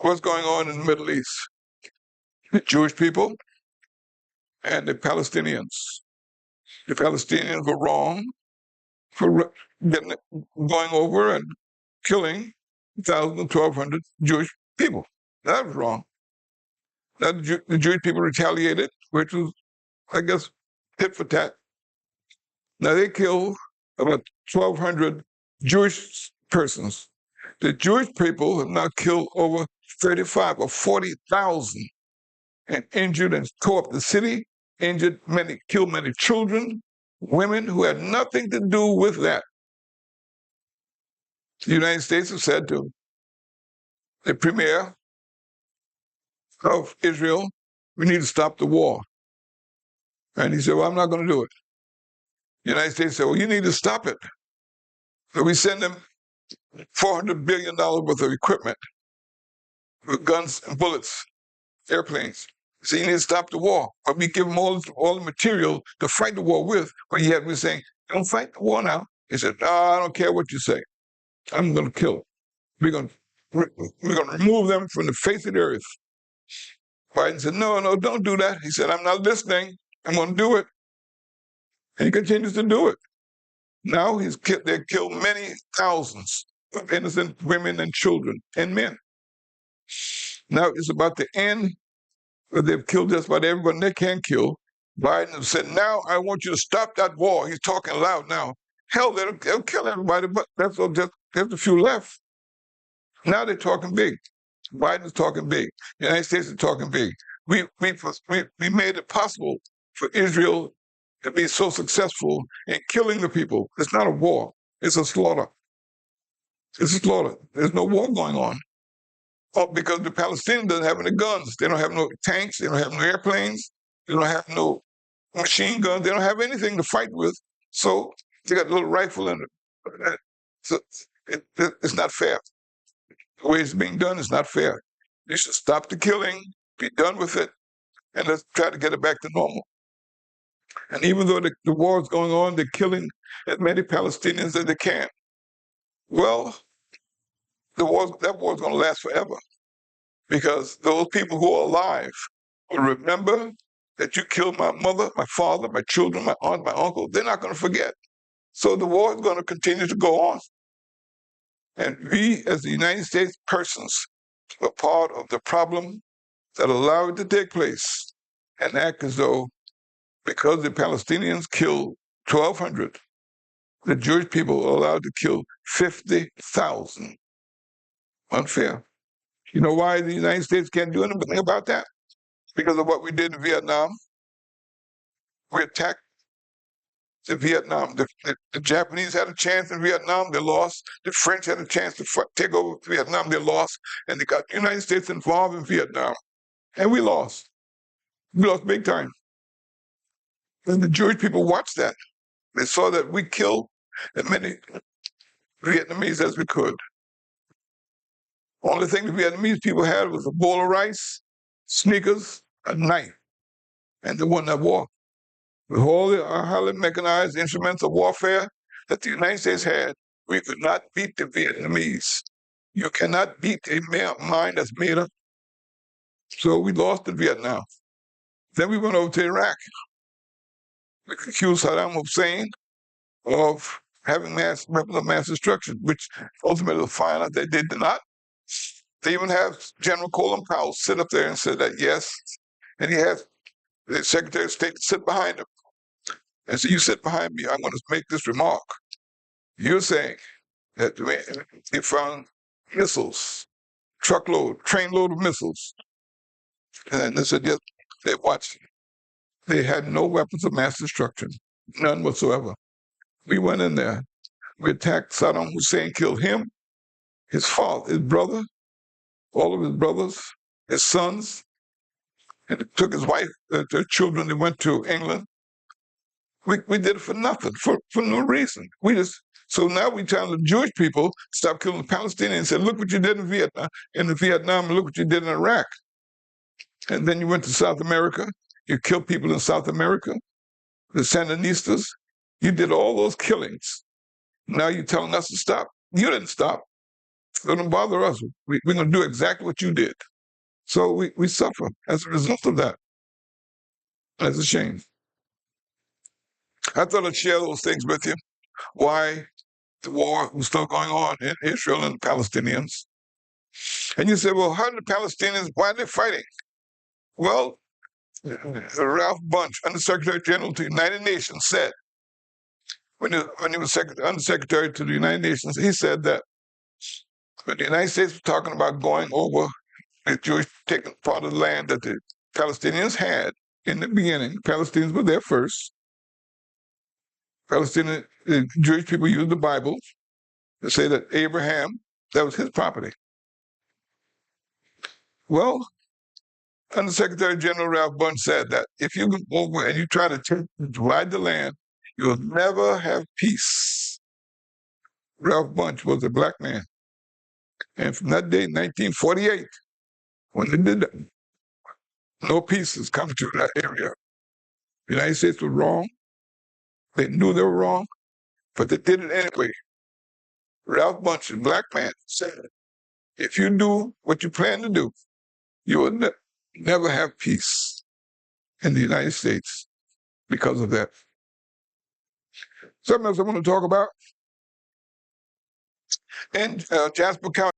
what's going on in the Middle East. The Jewish people and the Palestinians. The Palestinians were wrong for going over and killing 1,000 to 1,200 Jewish people. That was wrong. The Jewish people retaliated, which was, I guess, tit for tat. Now they killed about 1,200 Jewish persons. The Jewish people have now killed over 35 or 40,000 and injured and tore up the city, killed many children, women who had nothing to do with that. The United States has said to the premier of Israel, we need to stop the war. And he said, well, I'm not going to do it. The United States said, well, you need to stop it. So we send them $400 billion worth of equipment with guns and bullets, airplanes. So you need to stop the war. But we give them all the material to fight the war with. But yet we're saying, don't fight the war now. He said, no, I don't care what you say. I'm going to kill them. We're going to remove them from the face of the earth. Biden said, no, don't do that. He said, I'm not listening. I'm going to do it. And he continues to do it. Now they've killed many thousands of innocent women and children and men. Now it's about to end. They've killed just about everyone they can kill. Biden said, now I want you to stop that war. He's talking loud now. Hell, they'll kill everybody, but that's all, just there's a few left. Now they're talking big. Biden's talking big. The United States is talking big. We made it possible for Israel to be so successful in killing the people. It's not a war. It's a slaughter. It's a slaughter. There's no war going on. Oh, because the Palestinians don't have any guns. They don't have no tanks. They don't have no airplanes. They don't have no machine guns. They don't have anything to fight with. So they got a little rifle and so it's not fair. The way it's being done is not fair. They should stop the killing, be done with it, and let's try to get it back to normal. And even though the war is going on, they're killing as many Palestinians as they can. Well, that war is going to last forever, because those people who are alive will remember that you killed my mother, my father, my children, my aunt, my uncle. They're not going to forget. So the war is going to continue to go on. And we, as the United States persons, are part of the problem that allowed it to take place, and act as though because the Palestinians killed 1,200, the Jewish people are allowed to kill 50,000. Unfair. You know why the United States can't do anything about that? Because of what we did in Vietnam. We attacked Vietnam. The Japanese had a chance in Vietnam, they lost. The French had a chance to take over Vietnam, they lost. And they got the United States involved in Vietnam. And we lost. We lost big time. And the Jewish people watched that. They saw that we killed as many Vietnamese as we could. Only thing the Vietnamese people had was a bowl of rice, sneakers, a knife, and they won that war. With all the highly mechanized instruments of warfare that the United States had, we could not beat the Vietnamese. You cannot beat a mind that's made up. So we lost in Vietnam. Then we went over to Iraq. We accused Saddam Hussein of having weapons of mass destruction, which ultimately found out they did not. They even have General Colin Powell sit up there and say that yes, and he has the Secretary of State to sit behind him. And so you sit behind me, I'm going to make this remark. You're saying that they found missiles, trainload of missiles. And they said, yes, they watched. They had no weapons of mass destruction, none whatsoever. We went in there. We attacked Saddam Hussein, killed him, his father, his brother, all of his brothers, his sons, and took his wife, their children, they went to England. We did it for nothing, for no reason. So now we tell the Jewish people, stop killing the Palestinians, and say, look what you did in Vietnam, and look what you did in Iraq. And then you went to South America, you killed people in South America, the Sandinistas, you did all those killings. Now you're telling us to stop. You didn't stop. So don't bother us. We're going to do exactly what you did. So we suffer as a result of that. That's a shame. I thought I'd share those things with you. Why the war was still going on in Israel and the Palestinians. And you say, well, how did the Palestinians, why are they fighting? Well, Ralph Bunche, Undersecretary General to the United Nations, said, when he was Undersecretary to the United Nations, he said that when the United States was talking about going over the Jewish taking part of the land that the Palestinians had in the beginning, the Palestinians were there first. Palestinian, the Jewish people used the Bible to say that Abraham, that was his property. Well, Undersecretary General Ralph Bunche said that if you go over and you try to divide the land, you'll never have peace. Ralph Bunche was a black man. And from that day, 1948, when they did that, no peace has come to that area. The United States was wrong. They knew they were wrong, but they did it anyway. Ralph Bunche, a black man, said, if you do what you plan to do, you will never have peace in the United States because of that. Something else I want to talk about. In Jasper County,